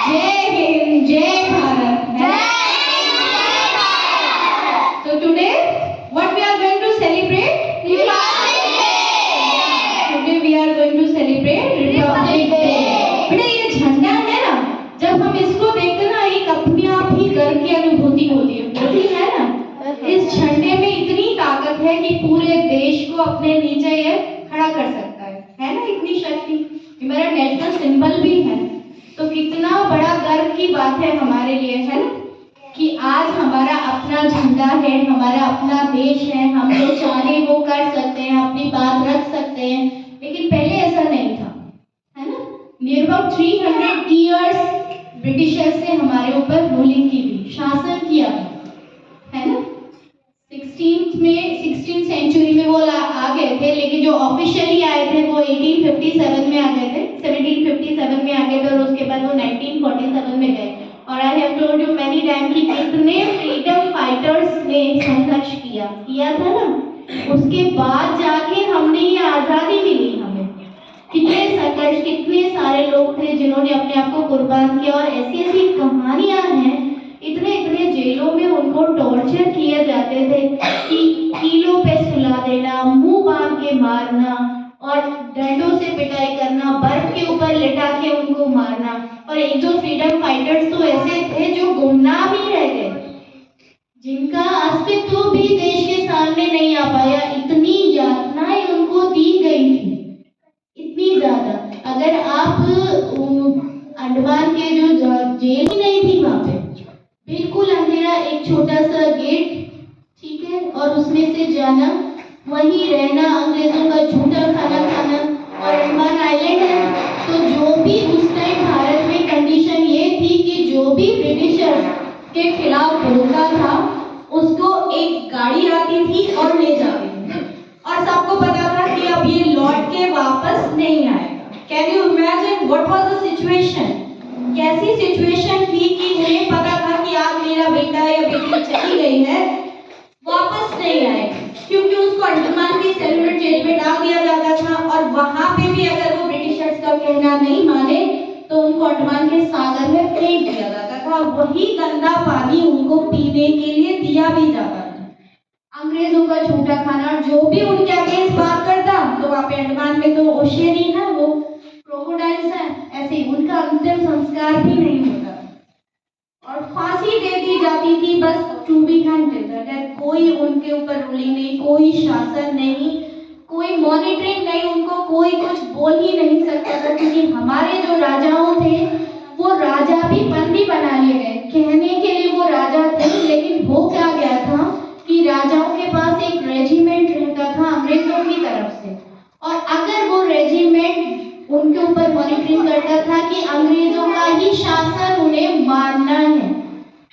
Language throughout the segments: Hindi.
जय हिंद, जय Bharat. So today, what we are going to celebrate? Republic Day. Today we are going to celebrate Republic Day. बेटा ये झंडा है ना, जब हम इसको देखते ना एक अपने आप ही गर्व की अनुभूति होती है ना। इस झंडे में इतनी ताकत है कि पूरे देश को अपने नीचे ये खड़ा कर सकता है ना, इतनी शक्ति। ये मेरा नेशनल सिंबल भी है, तो कितना बड़ा गर्व की बात है हमारे लिए, है ना, कि आज हमारा अपना झंडा है, हमारा अपना देश है, हम जो चाहे वो कर सकते हैं, अपनी बात रख सकते हैं। लेकिन पहले ऐसा नहीं था, है ना। नियर अबाउट 300 इयर्स ब्रिटिशर्स ने हमारे ऊपर रूलिंग की थी, शासन किया था, है ना। 16th सेंचुरी में वो आ गए थे, लेकिन जो ऑफिशियली आए थे वो 1857 में आ गए थे, 1757 में आ गए थे, और उसके बाद वो 1947 में गए। और I have told you many time कि कितने फ्रीडम फाइटर्स ने संघर्ष किया था ना, उसके बाद जाके हमने ये आज़ादी मिली हमें। कितने संघर्ष, कितने सारे लोग थे जिन्होंने अपने आप को कुर्बान किया, और ऐसी ऐसी कहानियां हैं। इतने जेलों में उनको टॉर्चर किए जाते थे कि कीलों पे सुला देना, मुंह बांध के मारना, और डंडों से पिटाई करना, बर्फ के ऊपर लिटा के उनको मारना। और एक दो फ्रीडम फाइटर्स तो ऐसे थे जो गुमनाम ही रह गए, जिनका अस्तित्व भी देश के सामने नहीं आ पाया। इतनी यातनाएं उनको दी गई थी, इतनी ज्यादा। अगर आप अंडमान के जो जेल ही नहीं थी, वहां पे बिल्कुल अंधेरा, एक छोटा सा गेट, ठीक है, और उसमें से जाना, वहीं रहना, अंग्रेजों का झूठा खाना खाना, और अंडमान आइलैंड है। तो जो भी उस टाइम भारत में कंडीशन ये थी कि जो भी ब्रिटिशर्स के खिलाफ बोलता था उसको एक गाड़ी आती थी और ले जाती थी, और सबको पता था कि अब ये लौट के वापस नहीं आएगा। Can you imagine what was the situation? कैसी सिचुएशन थी कि उन्हें पता था कि आज मेरा बेटा या बेटी चली गई है, वापस नहीं आएगी, क्योंकि उसको अंडमान की सेलुलर जेल में डाल दिया जाता था। और वहां पे भी अगर वो ब्रिटिशर्स का कहना नहीं माने तो उनको अंडमान के सागर में फेंक दिया जाता था। वही गंदा पानी उनको पीने के लिए दिया भी जाता था। अंग्रेजों का झूठा खाना, जो भी उनके अगेंस्ट बात करता, तो वहाँ पे अंडमान में तो ओशियन ही ना, वो क्रोकोडाइल्स है, ऐसे ही उनका अंतिम संस्कार भी नहीं होता, और फांसी दे दी जाती थी बस टू बी हैंडेड। कोई उनके ऊपर रूलिंग नहीं, कोई शासन नहीं, कोई मॉनिटरिंग नहीं, उनको कोई कुछ बोल ही नहीं सकता था। क्योंकि हमारे जो राजाओं थे वो राजा भी बंदी बना लिए गए। कहने के लिए वो राजा थे, लेकिन हो क्या गया था कि राजाओं के पास एक रेजिमेंट रहता था अंग्रेजों की तरफ से, और अगर वो रेजिमेंट उनके ऊपर मॉनिटरिंग करता था कि अंग्रेजों का ही शासन उन्हें मारना है,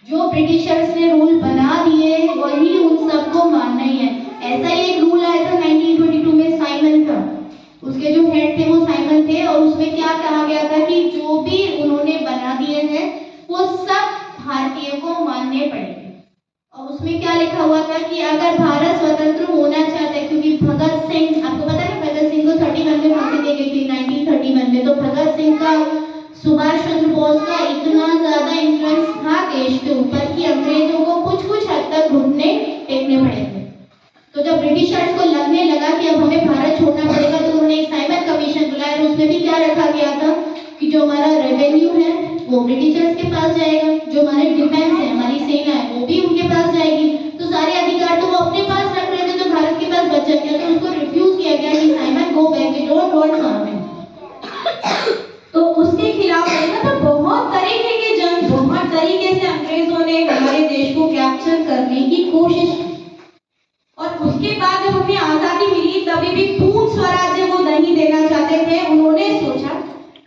जो ब्रिटिशर्स ने रूल बना दिए वही उन सबको मानना ही है। ऐसा ही एक रूल आया था 1922 में साइमन का, उसके जो हेड थे वो साइमन थे, और उसमें क्या कहा गया था कि जो भी उन्होंने बना दिए हैं वो सब भारतीयों को मानने पड़ेंगे। और उसमें क्या लिखा हुआ था कि अगर भारत स्वतंत्र होना चाहता है, क्योंकि भगत सिंह, आपको पता है भगत सिंह को 31 में फांसी दी गई थी 1931 में, तो भगत सिंह का, सुभाष चंद्र बोस का इतना ज्यादा इन्फ्लुएंस था देश के ऊपर कि अंग्रेजों को कुछ हद तक घुटने टेकने पड़े थे। तो जब ब्रिटिशर्स को लगने लगा कि अब हमें भारत छोड़ना पड़ेगा, तो उन्होंने एक साइमन कमीशन बुलाया, और उसमें भी क्या रखा गया था कि जो हमारा रेवेन्यू है वो ब्रिटिशर्स के पास जाएगा, जो हमारे डिफेंस है, हमारी सेना है, वो भी उनके पास जाएगी। तो सारे अधिकार तो वो अपने पास रख रहे थे, तो भारत के पास बचा क्या, तो उसको रिफ्यूज किया गया कि Simon go back, we don't want army. तो उसके खिलाफ तो बहुत तरीके के जंग, बहुत तरीके से अंग्रेजों ने हमारे देश को कैप्चर करने की कोशिश की। और उसके बाद जब हमें आजादी मिली, तभी भी पूर्ण स्वराज्य वो नहीं देना चाहते थे। उन्होंने सोचा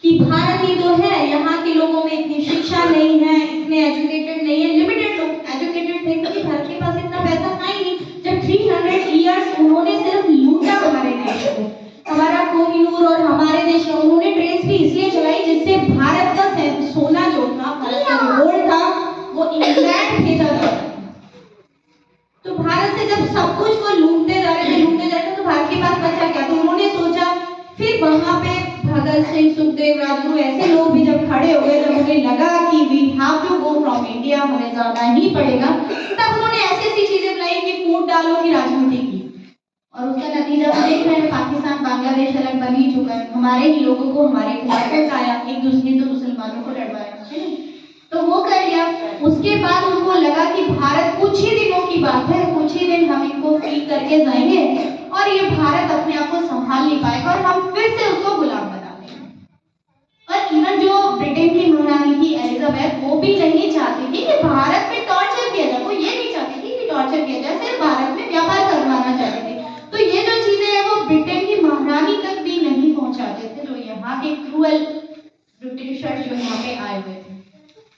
कि भारत ही तो है, यहाँ के लोगों में इतनी शिक्षा नहीं है, इतने एजुकेटेड नहीं है, लिमिटेड लोग एजुकेटेड थे, क्योंकि भारत के पास इतना पैसा था ही नहीं। जब 300 इयर्स उन्होंने सिर्फ लूटा हमारे देश को, हमारा कोहिनूर और हमारे देश में उन्होंने ट्रेन्स भी इसलिए चलाई जिससे भारत का सोना जो था, भारत का गोल्ड था, वो इंग्लैंड भेजा जाता था। तो भारत से जब सब कुछ को लूटते जा रहे थे, तो भारत के पास बचा क्या? तो उन्होंने सोचा, फिर वहां पे भगत सिंह, सुखदेव, राजगुरु बाजू ऐसे लोग भी जब खड़े हुए, जब उन्हें लगा कि we have to go from India, हमें जाना ही पड़ेगा, तब उन्होंने ऐसी ऐसी चीजें बनाई कि फूट डालो की राजनीति की, और उसका नतीजा हम देख रहे हैं, पाकिस्तान बांग्लादेश अलग बन ही चुका है। हमारे ही लोगों को हमारे खिलाफ भड़काया, एक दूसरे तो मुसलमानों को डरवाया, है ना? तो वो कर लिया। उसके बाद उनको लगा कि भारत कुछ ही दिनों की बात है, कुछ ही दिन हम इनको फ्री करके जाएंगे और ये भारत अपने आप को संभाल नहीं पाएगा और हम फिर से उसको गुलाम बना देंगे। और इवन जो ब्रिटेन की महारानी थी एलिजाबेथ, वो भी नहीं चाहती थी कि भारत में टॉर्चर किया जाए, वो ये नहीं चाहती थी कि टॉर्चर किया जाए, सिर्फ भारत में व्यापार करवाना चाहती थी। तो ये जो चीजें हैं वो ब्रिटेन की महारानी तक भी नहीं पहुंचाते थे, जो यहाँ के क्रूअल ब्रिटिशर्स जो यहाँ पे आए हुए थे।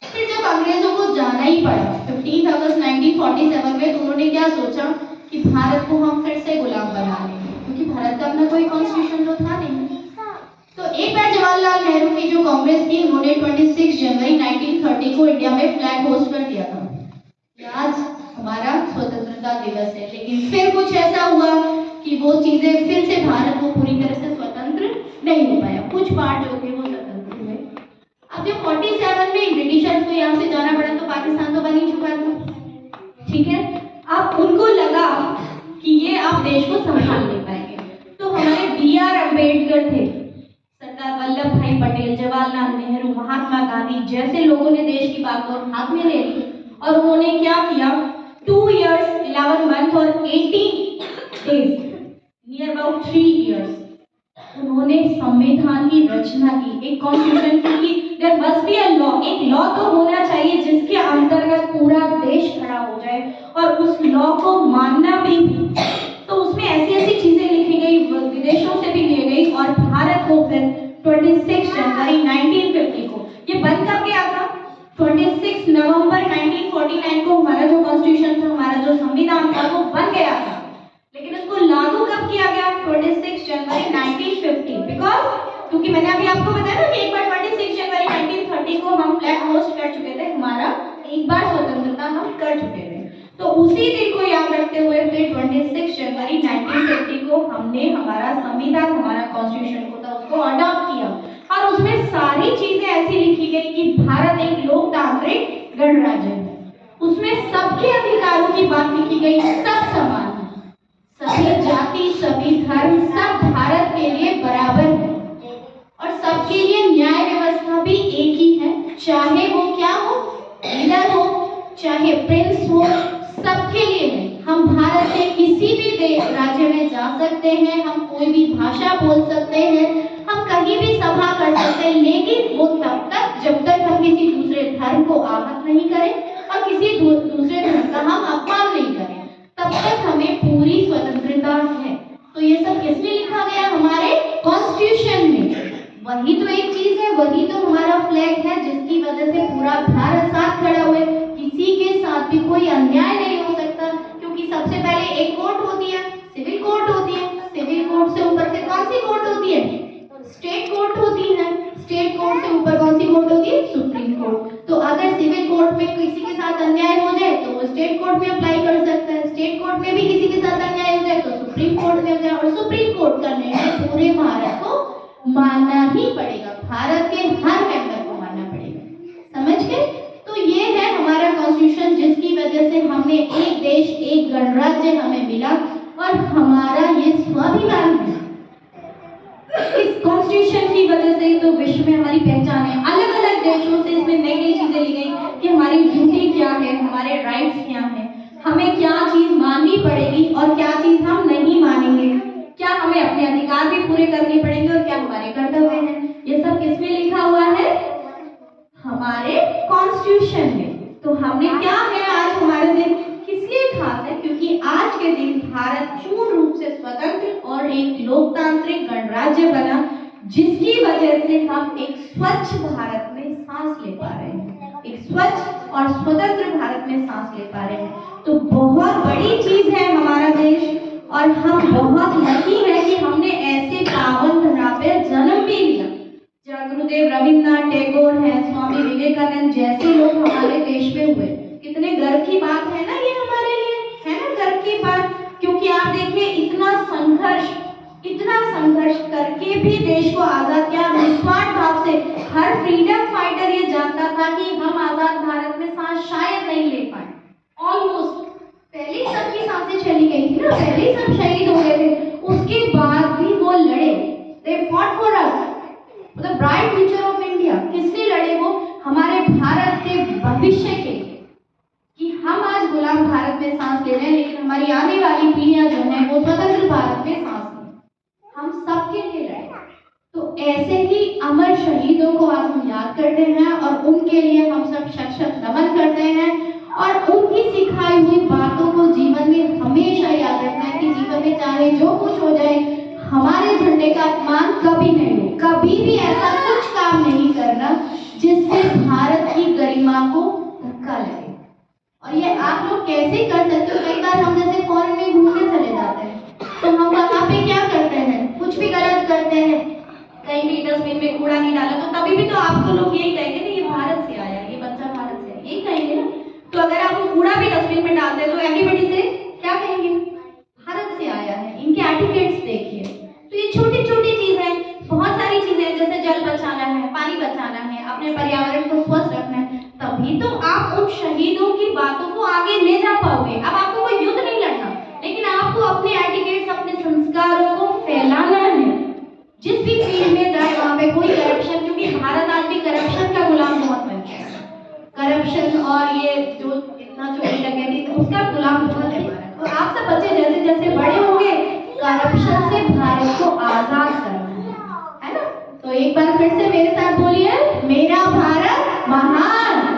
फिर जब अंग्रेजों को जाना ही पड़ा 15 अगस्त 1947 में, तो उन्होंने क्या सोचा कि भारत को हम फिर से गुलाम बना लेंगे, क्योंकि भारत का अपना कोई कॉन्स्टिट्यूशन तो था नहीं। तो एक बार जवाहरलाल नेहरू की जो कांग्रेस थी, उन्होंने 26 जनवरी 1930 को इंडिया में फ्लैग होस्ट कर दिया था। आज हमारा स्वतंत्रता दिवस है, लेकिन फिर कुछ ऐसा हुआ कि वो चीजें फिर से भारत को पूरी तरह से स्वतंत्र नहीं हो पाया, कुछ पार्ट जो थे वो स्वतंत्र हुए। अब जब 47 में ब्रिटिशर्स को यहाँ से जाना पड़ा, तो पाकिस्तान तो बन ही चुका था, ठीक है। अब उनको लगा कि ये आप देश को संभाल नहीं पाएंगे, तो हमारे B.R. अम्बेडकर थे, सरदार वल्लभ भाई पटेल, जवाहरलाल नेहरू, महात्मा गांधी जैसे लोगों ने देश की बागडोर हाथ में ले ली और उन्होंने क्या किया, 2 years 11 months और 18 days, नियर अबाउट 3 years, उन्होंने संविधान की रचना की, एक कॉन्स्टिट्यूशन की। There must be a law, एक लॉ तो होना चाहिए जिसके अंतर्गत पूरा देश खड़ा हो जाए और उस लॉ को मानना भी। तो उसमें ऐसी ऐसी चीजें लिखी गई, विदेशों से भी ली गई, और भारत को फिर 26 जनवरी 1950 को, ये बन कब गया था, 26 नवंबर 1949 को हमारा जो कॉन्स्टिट्यूशन था, हमारा जो संविधान था, वो बन गया था। लेकिन उसको लागू कब किया गया, 26 जनवरी 1950, बिकॉज क्योंकि मैंने अभी आपको बताया ना कि एक बार 26 जनवरी 1930 को हम फ्लैग होस्ट कर चुके थे, हमारा एक बार स्वतंत्रता हम कर चुके थे। तो उसी दिन को याद रखते हुए फिर 26 जनवरी 1950 को हमने हमारा संविधान, हमारा कॉन्स्टिट्यूशन को था, उसको अडॉप्ट किया, और उसमें सारी चीजें ऐसी लिखी गई कि भारत एक लोकतांत्रिक गणराज्य है। उसमें सबके अधिकारों की बात लिखी गई, सब समान है, सभी जाति, सभी धर्म, सब भारत के लिए बराबर है, और सबके लिए न्याय व्यवस्था भी एक ही है, चाहे वो क्या हो, लीडर हो, चाहे प्रिंस हो, सबके लिए है। हम भारत के किसी भी राज्य में जा सकते हैं, हम कोई भी भाषा बोल सकते हैं, हम कहीं भी सभा कर सकते हैं, लेकिन वो तब तक जब तक हम किसी दूसरे धर्म को आहत नहीं करें और किसी दूसरे धर्म का हम अपमान नहीं करें, तब तक हमें पूरी स्वतंत्रता है। तो ये सब किसमें लिखा गया, हमारे कॉन्स्टिट्यूशन में। वही तो एक चीज है, वही तो हमारा फ्लैग है, जिसकी वजह से पूरा भारत साथ खड़ा हुआ है। किसी के साथ भी कोई अन्याय नहीं हो सकता, क्योंकि सबसे पहले एक कोर्ट होती है, सिविल कोर्ट होती है, सिविल कोर्ट से ऊपर फिर कौन सी कोर्ट होती है, स्टेट कोर्ट होती है, स्टेट कोर्ट से ऊपर कौन सी कोर्ट होती है, सुप्रीम कोर्ट। तो अगर सिविल कोर्ट में किसी के साथ अन्याय हो जाए तो वो स्टेट कोर्ट में अप्लाई कर सकता है, स्टेट कोर्ट में भी किसी के साथ अन्याय हो जाए तो सुप्रीम कोर्ट में हो जाए, और सुप्रीम कोर्ट का निर्णय पूरे भारत को मानना ही पड़ेगा, भारत के हर मेंबर को मानना पड़ेगा, समझ गए। तो ये है हमारा कॉन्स्टिट्यूशन, जिसकी वजह से हमने एक देश एक गणराज्य हमें मिला, और हमारा ये स्वाभिमान है। इस कॉन्स्टिट्यूशन की वजह से तो विश्व में हमारी पहचान है। अलग अलग देशों से इसमें नई नई चीजें ली गई कि हमारी ड्यूटी क्या है, हमारे राइट्स क्या है, हमें क्या चीज माननी पड़ेगी और क्या चीज हम नहीं मानेंगे, क्या हमें अपने अधिकार भी पूरे करने पड़ेंगे और क्या हमारे कर्तव्य हैं। ये सब किसमें लिखा हुआ है, हमारे कॉन्स्टिट्यूशन में। तो हमने क्या है, आज हमारे दिन किस लिए खास है, क्योंकि आज के दिन भारत पूर्ण रूप से स्वतंत्र और एक लोकतांत्रिक गणराज्य बना, जिसकी वजह से हम एक स्वच्छ भारत में सांस ले पा रहे हैं, एक स्वच्छ और स्वतंत्र भारत में सांस ले पा रहे हैं। तो बहुत बड़ी चीज है हमारा देश, और हम बहुत लकी हैं कि हमने ऐसे पावन धरा पे जन्म भी लिया। जहाँ गुरुदेव रविन्द्रनाथ टैगोर हैं, स्वामी विवेकानंद जैसे लोग हमारे देश में हुए, कितने गर्व की बात है ना ये हमारे लिए, है ना गर्व की बात। क्योंकि आप देखिए इतना संघर्ष करके भी देश को आजाद किया, निस्वार्थ भाव से होगा कि हम आजाद भारत में सांस शायद नहीं ले पाए, ऑलमोस्ट पहले ही सबकी सांसें चली गई थी ना, पहले ही सब शहीद हो गए थे, उसके बाद भी वो लड़े, दे फॉट फॉर अस, मतलब ब्राइट फ्यूचर ऑफ इंडिया। किसने लड़े वो? हमारे भारत के भविष्य के लिए, कि हम आज गुलाम भारत में सांस ले रहे हैं, लेकिन हमारी आने वाली पीढ़ियां जो है वो स्वतंत्र भारत में सांस लें, हम सबके लिए लड़े। तो ऐसे ही अमर शहीदों को आज हम याद करते हैं और उनके लिए हम सब शत शत नमन करते हैं और उनकी सिखाई हुई बातों को जीवन में हमेशा याद रखना है कि जीवन में चाहे जो कुछ हो जाए, हमारे झंडे का अपमान कभी नहीं हो, कभी भी ऐसा कुछ काम नहीं करना जिससे भारत की गरिमा को धक्का लगे। और ये आप लोग कैसे कर सकते हो? कई बार हम जैसे फॉरेन में घूमने चले जाते हैं तो हम वहाँ पे क्या करते हैं, कुछ भी गलत करते हैं, कहीं भी डस्टबिन में कूड़ा नहीं डाला, तो तभी भी तो आपको लोग यही कहेंगे ना, ये भारत से आया, ये बच्चा भारत से आया, यही कहेंगे ना। तो अगर आप वो कूड़ा भी डस्टबिन में डालते हैं तो एवरीबॉडी से क्या कहेंगे? भारत से आया है। इनके एटिकेट्स देखिए। तो ये छोटी छोटी चीजें, बहुत सारी चीजें, जैसे जल बचाना है, पानी बचाना है, अपने पर्यावरण को स्वस्थ रखना है, तभी तो आप उन शहीदों की बातों को आगे ले जा पाओगे। अब आपको कोई युद्ध नहीं लड़ना, लेकिन आपको अपने एटिकेट्स, अपने संस्कारों को फैलाना है। जिस भी फील्ड में जाए वहाँ पे कोई करप्शन, क्योंकि भारत आज भी करप्शन का गुलाम बहुत बन गया है। करप्शन और ये जो इतना चोरी डकैती उसका गुलाम बहुत है भारत। तो आप सब बच्चे जैसे जैसे बड़े होंगे, करप्शन से भारत को आजाद करना है ना। तो एक बार फिर से मेरे साथ बोलिए, मेरा भारत महान।